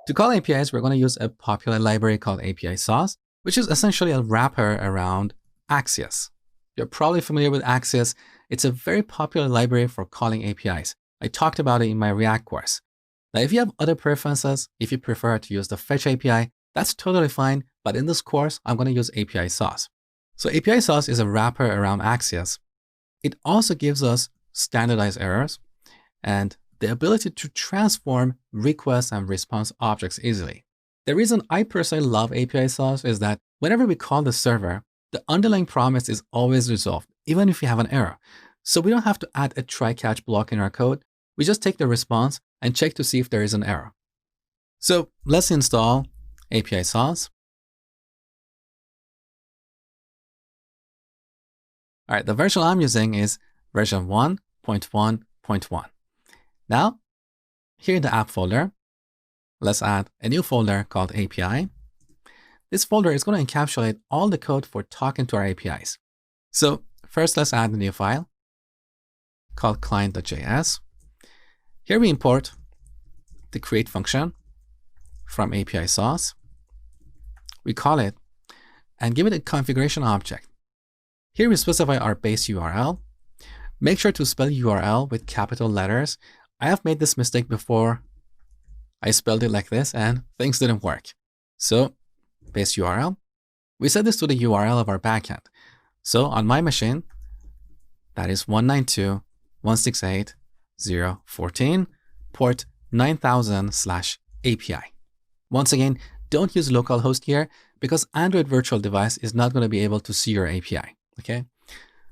To call APIs, we're going to use a popular library called ApiSauce, which is essentially a wrapper around ApiSauce. You're probably familiar with ApiSauce. It's a very popular library for calling APIs. I talked about it in my React course. Now, if you have other preferences, if you prefer to use the fetch API, that's totally fine. But in this course, I'm going to use ApiSauce. So ApiSauce is a wrapper around ApiSauce. It also gives us standardized errors and the ability to transform requests and response objects easily. The reason I personally love ApiSauce is that whenever we call the server, the underlying promise is always resolved, even if you have an error. So we don't have to add a try-catch block in our code. We just take the response and check to see if there is an error. So let's install ApiSauce. All right, the version I'm using is version 1.1.1. Now, here in the app folder, let's add a new folder called API. This folder is going to encapsulate all the code for talking to our APIs. So first, let's add a new file called client.js. Here we import the create function from ApiSauce. We call it and give it a configuration object. Here we specify our base URL. Make sure to spell URL with capital letters. I have made this mistake before. I spelled it like this and things didn't work. So base URL, we set this to the URL of our backend. So on my machine, that is 192.168.0.14, port 9000/API. Once again, don't use localhost here because Android virtual device is not going to be able to see your API. Okay,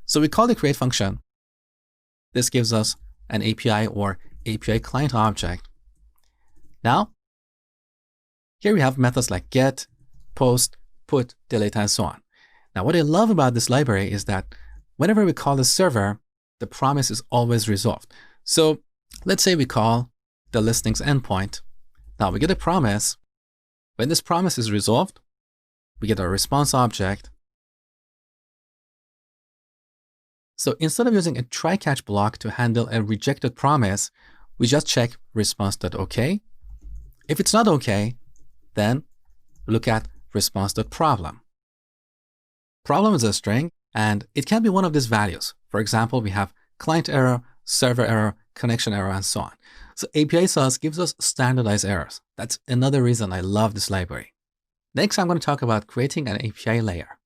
so we call the create function. This gives us an API or API client object. Now, here we have methods like get, post, put, delete, and so on. Now, what I love about this library is that whenever we call the server, the promise is always resolved. So let's say we call the listings endpoint. Now we get a promise. When this promise is resolved, we get our response object. So instead of using a try-catch block to handle a rejected promise, we just check response.ok. If it's not okay, then look at response.problem. Problem is a string, and it can be one of these values. For example, we have client error, server error, connection error, and so on. So ApiSauce gives us standardized errors. That's another reason I love this library. Next, I'm going to talk about creating an API layer.